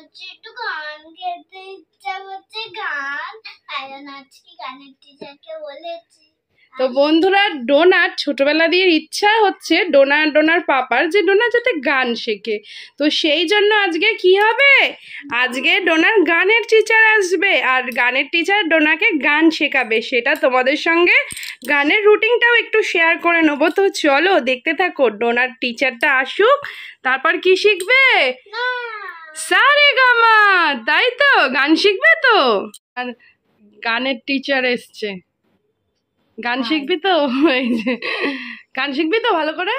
করছে, একটু গান গাইতে ইচ্ছা করছে, গান আয়রন আজকে গানের টিচারকে বলেছি। তো বন্ধুরা, ডোনার ছোটবেলা দিয়ে ইচ্ছা হচ্ছে ডোনার পাপার যে ডোনা যাতে গান শেখে। তো সেই জন্য আজকে কি হবে, আজকে ডোনার গানের টিচার আসবে আর গানের টিচার ডোনাকে গান শেখাবে। সেটা তোমাদের সঙ্গে গানের রুটিনটাও একটু শেয়ার করে নেবো। তো চলো দেখতে থাকো, ডোনার টিচারটা আসুক, তারপর কি শিখবে, সারেগামা, তাই তো গান শিখবে। তো আর গানের টিচার এসছে, গান শিখবি তো? এই যে গান শিখবি তো ভালো করে,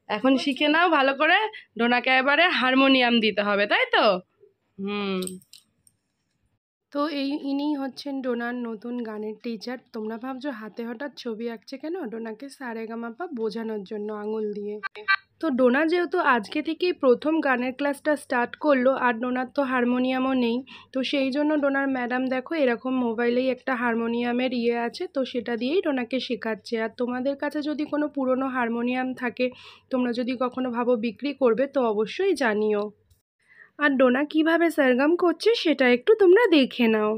এখন শিখে নাও ভালো করে। ডোনাকে এবারে হারমোনিয়াম দিতে হবে, তাই তো? তো ইনি হচ্ছেন ডোনার নতুন গানের টিচার। তোমরা ভাবছো হাতে হঠাৎ ছবি আঁকছে কেন? ডোনাকে সারেগামাপা বোঝানোর জন্য আঙুল দিয়ে। তো ডোনা যেহেতু আজকে থেকেই প্রথম গানের ক্লাসটা স্টার্ট করলো, আর ডোনার তো হারমোনিয়ামও নেই, তো সেই জন্য ডোনার ম্যাডাম দেখো এরকম মোবাইলেই একটা হারমোনিয়ামের আছে, তো সেটা দিয়েই ডোনাকে শেখাচ্ছে। আর তোমাদের কাছে যদি কোনো পুরনো হারমোনিয়াম থাকে, তোমরা যদি কখনো ভাবো বিক্রি করবে, তো অবশ্যই জানিও। আর ডোনা কিভাবে সরগম করছে সেটা একটু তোমরা দেখে নাও।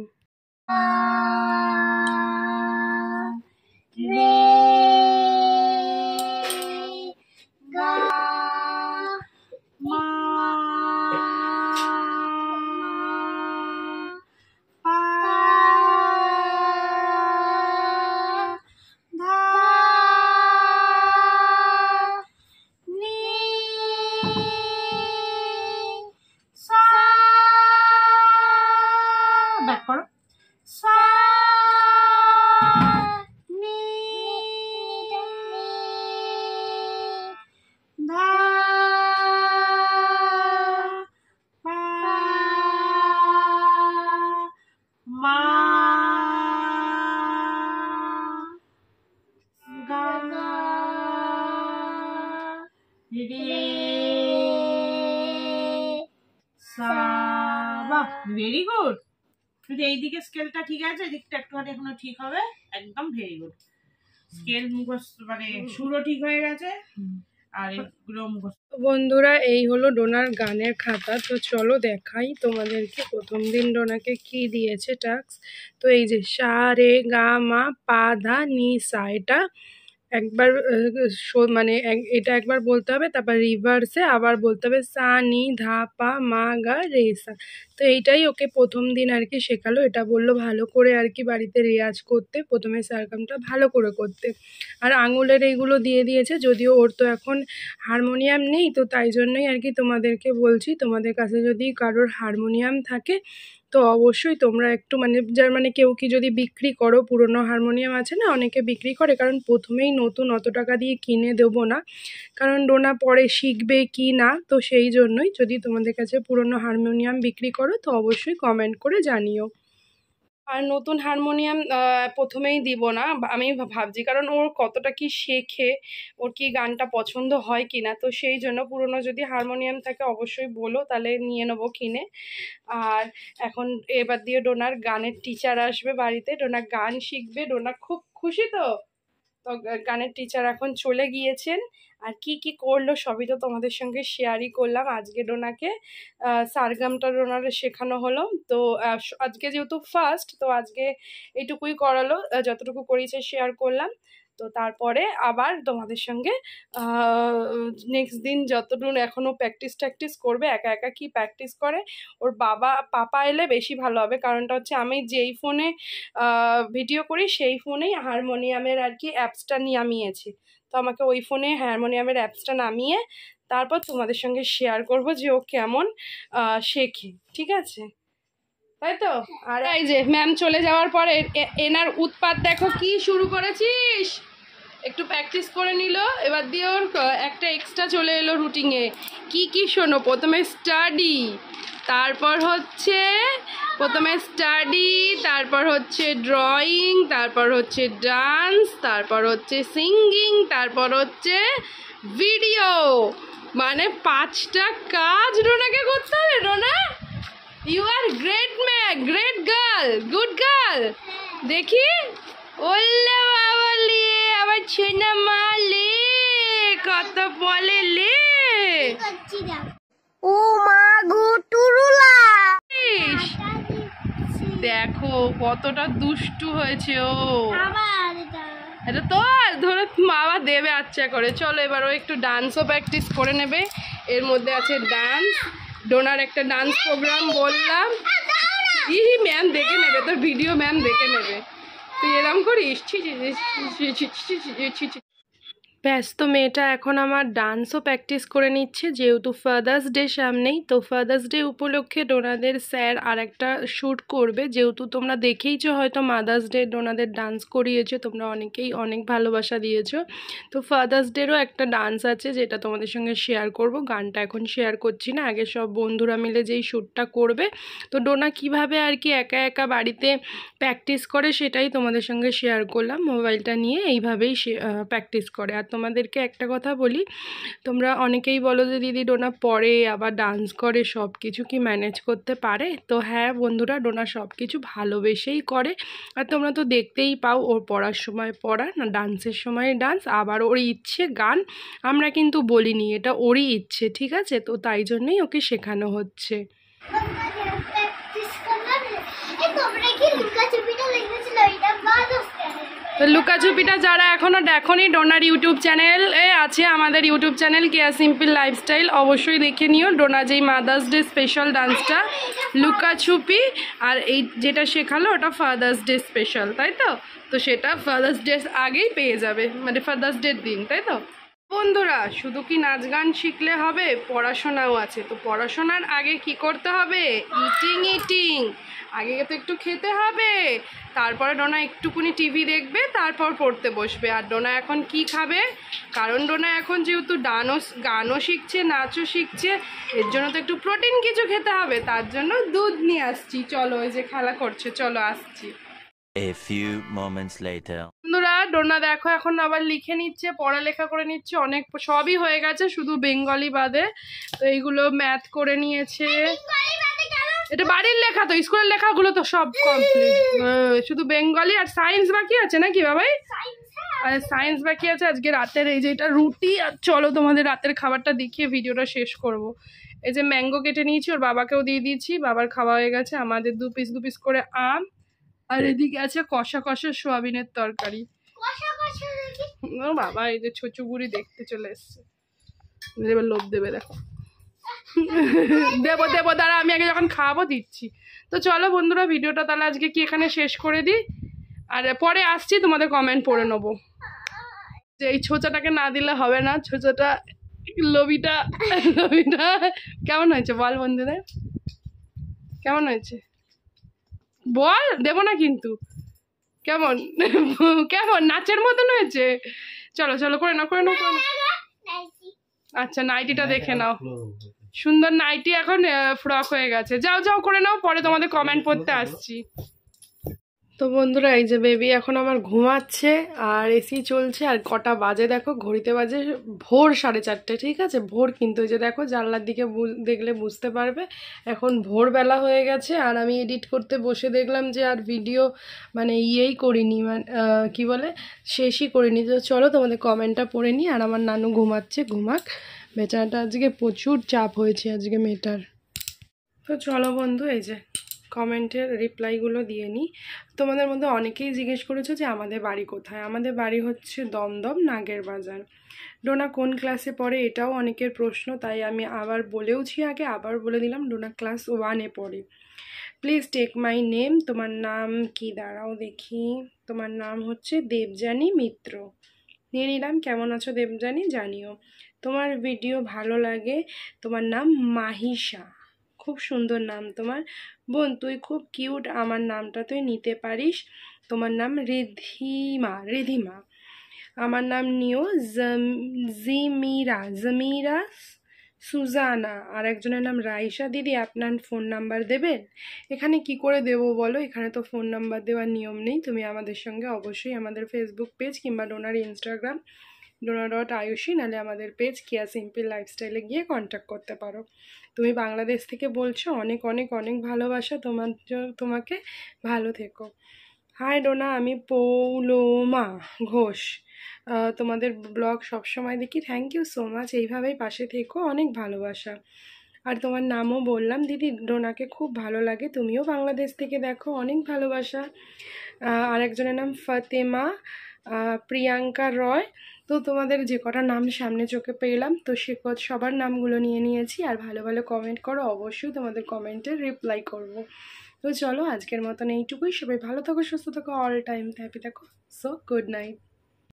Very good. শুধু এইদিকে স্কেলটা ঠিক আছে, এদিকটা একটুখানি এখনো ঠিক হবে। একদম ভেরি গুড। স্কেল মুখস্থ মানে সুরও ঠিক হয়ে গেছে, আর এগুলো মুখস্থ। বন্ধুরা, এই হলো ডোনার গানের খাতা। তো চলো দেখাই তোমাদেরকে প্রথম দিন ডোনাকে কি দিয়েছে টাস্ক। তো এই যে সা রে গা মা পা ধা নি সা, এটা একবার মানে এটা একবার বলতে হবে, তারপর রিভার্সে আবার বলতে হবে সা নি ধা পা মা গা রে সা। তো এইটাই ওকে প্রথম দিন আর কি শেখালো। এটা বললো ভালো করে আর কি বাড়িতে রেয়াজ করতে, প্রথমে সারগামটা ভালো করে করতে। আর আঙুলের এইগুলো দিয়ে দিয়েছে, যদিও ওর তো এখন হারমোনিয়াম নেই, তো তাই জন্যই আর কি তোমাদেরকে বলছি, তোমাদের কাছে যদি কারোর হারমোনিয়াম থাকে তো অবশ্যই তোমরা একটু যার কেউ কি যদি বিক্রি করো, পুরনো হারমোনিয়াম আছে না অনেকে বিক্রি করে, কারণ প্রথমেই নতুন অত টাকা দিয়ে কিনে দেবো না, কারণ ডোনা পরে শিখবে কি না। তো সেই জন্যই যদি তোমাদের কাছে পুরনো হারমোনিয়াম বিক্রি করো তো অবশ্যই কমেন্ট করে জানিও। আর নতুন হারমোনিয়াম প্রথমেই দিব না, আমি ভাবছি, কারণ ওর কতটা কি শেখে, ওর কি গানটা পছন্দ হয় কি না। তো সেই জন্য পুরনো যদি হারমোনিয়াম থাকে অবশ্যই বলো, তাহলে নিয়ে নেবো কিনে। আর এখন এবার দিয়ে ডোনার গানের টিচার আসবে বাড়িতে, ডোনা গান শিখবে। ডোনা খুব খুশি তো। তো গানের টিচার এখন চলে গিয়েছেন, আর কি কি করলো সবই তো তোমাদের সঙ্গে শেয়ারই করলাম। আজকে ডোনাকে সারগামটা ডোনারে শেখানো হলো। তো আজকে যেহেতু ফার্স্ট, তো আজকে এইটুকুই করালো, যতটুকু করেছে শেয়ার করলাম। তো তারপরে আবার তোমাদের সঙ্গে নেক্সট দিন যতটুকু এখনও প্র্যাকটিস করবে, একা একা কি প্র্যাকটিস করে। ওর পাপা এলে বেশি ভালো হবে, কারণটা হচ্ছে আমি যেই ফোনে ভিডিও করি সেই ফোনেই হারমোনিয়ামের আর কি অ্যাপসটা নামিয়েছি। তো আমাকে ওই ফোনে হারমোনিয়ামের অ্যাপসটা নামিয়ে তারপর তোমাদের সঙ্গে শেয়ার করব যে ও কেমন শেখে, ঠিক আছে? তাই তো। আর এই যে ম্যাম চলে যাওয়ার পরে এনার উৎপাত দেখো, কি শুরু করেছিস। একটু প্র্যাকটিস করে নিল, এবার দিয়ে ওর একটা এক্সট্রা চলে এলো রুটিনে। কি কি শোনো, প্রথমে স্টাডি, তারপর হচ্ছে তারপর হচ্ছে ড্রয়িং, তারপর হচ্ছে ডান্স, তারপর হচ্ছে সিঙ্গিং, তারপর হচ্ছে ভিডিও। মানে 5টা কাজ রোনাকে করতে হবে। Rona, you are great great girl, good girl. দেখি, ওল্লে বাবালি, আবার ছেনা মালে কত বলে লে। ও মা গো টুরুলা। কতটা দুষ্টু হয়েছে ও। আবার এটা তো ধরে বাবা দেবে আচ্ছা করে। চলো এবার ও একটু ডান্সও প্র্যাকটিস করে নেবে। এর মধ্যে আছে ডান্স, ডোনার একটা ডান্স প্রোগ্রাম বললাম। ই ম্যাম দেখে নেবে, তোর ভিডিও ম্যাম দেখে নেবে। তুই এরম করিস? ব্যাস, তো মেয়েটা এখন আমার ডান্সও প্র্যাকটিস করে নিচ্ছে, যেহেতু ফাদার্স ডে সামনেই। তো ফাদার্স ডে উপলক্ষে ডোনাদের স্যার আর একটা শ্যুট করবে, যেহেতু তোমরা দেখেইছো হয়তো মাদার্স ডে ডোনাদের ডান্স করিয়েছে, তোমরা অনেকেই অনেক ভালোবাসা দিয়েছো। তো ফাদার্স ডেরও একটা ডান্স আছে যেটা তোমাদের সঙ্গে শেয়ার করব। গানটা এখন শেয়ার করছি না, আগে সব বন্ধুরা মিলে যেই শ্যুটটা করবে। তো ডোনা কিভাবে আর কি একা একা বাড়িতে প্র্যাকটিস করে সেটাই তোমাদের সঙ্গে শেয়ার করলাম। মোবাইলটা নিয়ে এইভাবেই প্র্যাকটিস করে। আর তোমাদেরকে একটা কথা বলি, তোমরা অনেকেই বলো যে দিদি ডোনা পড়ে আবার ডান্স করে, সব কিছু কি ম্যানেজ করতে পারে? তো হ্যাঁ বন্ধুরা, ডোনা সব কিছু ভালোবেসেই করে। আর তোমরা তো দেখতেই পাও, ওর পড়ার সময় পড়া, না ডান্সের সময় ডান্স, আবার ওর ইচ্ছে গান। আমরা কিন্তু বলিনি, এটা ওরই ইচ্ছে, ঠিক আছে? তো তাই জন্যই ওকে শেখানো হচ্ছে। প্র্যাকটিস করলাম। তোমরা কি লুকাচুপিটা লিখেছিল এটা বাদ আসছে। তো লুকাচুপিটা যারা এখনও দেখোনি, ডোনার ইউটিউব চ্যানেলে আছে, আমাদের ইউটিউব চ্যানেল কেয়া সিম্পল লাইফস্টাইল, অবশ্যই দেখে নিও। ডোনা যেই মাদার্স ডে স্পেশাল ডান্সটা লুকাছুপি, আর এই যেটা শেখালো ওটা ফাদার্স ডে স্পেশাল, তাই তো? তো সেটা ফাদার্স ডে আগেই পেয়ে যাবে, মানে ফাদার্স ডের দিন, তাই তো? বন্ধুরা, শুধু কি নাচ গান শিখলে হবে? পড়াশোনাও আছে। তো পড়াশোনার আগে কি করতে হবে? ইটিং। আগে তো একটু খেতে হবে, তারপরে ডোনা একটুকুনি টিভি দেখবে, তারপর পড়তে বসবে। আর ডোনা এখন কি খাবে? কারণ ডোনা এখন যেহেতু গানও শিখছে, নাচও শিখছে, এর জন্য তো একটু প্রোটিন কিছু খেতে হবে। তার জন্য দুধ নিয়ে আসছি। চলো, ওই যে খেলা করছে, চলো আসছি। A few moments later. বন্ধুরা, ডোনা দেখো এখন আবার লিখে নিচ্ছে, পড়ালেখা করে নিচ্ছে, অনেক সবই হয়ে গেছে, শুধু বেঙ্গলি বাদে। তো এইগুলো ম্যাথ করে নিয়েছে। এটা বাড়ির লেখা, তো স্কুলের লেখাগুলো তো সব কমপ্লিট, শুধু বেঙ্গলি আর সায়েন্স বাকি আছে নাকি বাবাই? আর সায়েন্স বাকি আছে। আজকে রাতের এই যে এটা রুটি। আর চলো তোমাদের রাতের খাবারটা দেখিয়ে ভিডিওটা শেষ করব। এই যে ম্যাঙ্গো কেটে নিয়েছি, ওর বাবাকেও দিয়ে দিয়েছি, বাবার খাওয়া হয়ে গেছে। আমাদের দু পিস করে আম, আর এদিকে আছে কষা সোয়াবিনের তরকারি। ও বাবা, এই যে ছচুগুড়ি দেখতে চলে এসছে, এবার লোভ দেবে, দেখো। দেবো দাঁড়া, আমি আগে যখন খাওয়াবো দিচ্ছি। তো চলো বন্ধুরা, ভিডিওটা তাহলে আজকে কি এখানে শেষ করে দিই, আর পরে আসছি, তোমাদের কমেন্ট পড়ে নেবো। যে এই ছোচাটাকে না দিলে হবে না, ছোচাটা লবিটা কেমন হয়েছে বল বন্ধুদের, কেমন হয়েছে বল? দেবো না কিন্তু। কেমন কেমন নাচের মতন হয়েছে? চলো করে নাও। আচ্ছা, নাইটিটা দেখে নাও, সুন্দর নাইটি এখন ফ্রক হয়ে গেছে। যাও করে নাও, পরে তোমাদের কমেন্ট পড়তে আসছি। তো বন্ধুরা, এই যে বেবি এখন আমার ঘুমাচ্ছে, আর এসি চলছে। আর কটা বাজে দেখো, ঘড়িতে বাজে ভোর 4:30, ঠিক আছে? ভোর, কিন্তু এই যে দেখো জানলার দিকে দেখলে বুঝতে পারবে এখন ভোরবেলা হয়ে গেছে। আর আমি এডিট করতে বসে দেখলাম যে আর ভিডিও মানে করিনি, মানে কি বলে, শেষই করিনি। তো চলো তোমাদের কমেন্টটা পড়ে নিই। আর আমার নানু ঘুমাচ্ছে, ঘুমাক, বেচারাটা আজকে প্রচুর চাপ হয়েছে আজকে মেয়েটার। তো চলো বন্ধু, এই যে কমেন্টের রিপ্লাইগুলো দিয়ে নিই। তোমাদের মধ্যে অনেকেই জিজ্ঞেস করেছো যে আমাদের বাড়ি কোথায়। আমাদের বাড়ি হচ্ছে দমদম, নাগের বাজার। ডোনা কোন ক্লাসে পড়ে এটাও অনেকের প্রশ্ন, তাই আমি আবার বলেওছি, আগে আবার বলে দিলাম, ডোনা ক্লাস 1-এ পড়ে। Please take my name. তোমার নাম কি? দাঁড়াও দেখি। তোমার নাম হচ্ছে দেবযানী মিত্র। নিয়ে নিলাম। কেমন আছো দেবযানী, জানিও। তোমার ভিডিও ভালো লাগে। তোমার নাম মাহিষা, খুব সুন্দর নাম তোমার। বোন, তুই খুব কিউট, আমার নামটা তুই নিতে পারিস। তোমার নাম রিধিমা। আমার নাম নিও জমিরা সুজানা। আর একজনের নাম রাইসা। দিদি আপনার ফোন নাম্বার দেবেন? এখানে কি করে দেবো বলো? এখানে তো ফোন নাম্বার দেওয়ার নিয়ম নেই। তুমি আমাদের সঙ্গে অবশ্যই আমাদের ফেসবুক পেজ কিংবা ডোনার ইনস্টাগ্রাম ডোনা.ayushi, নাহলে আমাদের পেজ কেয়া সিম্পল লাইফস্টাইলে গিয়ে কন্ট্যাক্ট করতে পারো। তুমি বাংলাদেশ থেকে বলছো, অনেক অনেক অনেক ভালোবাসা তোমাকে, ভালো থেকো। হাই ডোনা, আমি পৌলোমা ঘোষ, তোমাদের ব্লগ সবসময় দেখি। থ্যাংক ইউ সো মাচ, এইভাবেই পাশে থেকো, অনেক ভালোবাসা। আর তোমার নামও বললাম। দিদি, ডোনাকে খুব ভালো লাগে, তুমিও বাংলাদেশ থেকে দেখো, অনেক ভালোবাসা। আরেকজনের নাম ফাতেমা, প্রিয়াঙ্কা রয়। তো তোমাদের যে কটা নাম সামনে চোখে পেলাম, তো সবার নামগুলো নিয়ে নিয়েছি। আর ভালো ভালো কমেন্ট করো, অবশ্যই তোমাদের কমেন্টে রিপ্লাই করব। তো চলো আজকের মতন এইটুকুই। সবাই ভালো থাকো, সুস্থ থাকো, অল টাইম হ্যাপি থাকো। So good night.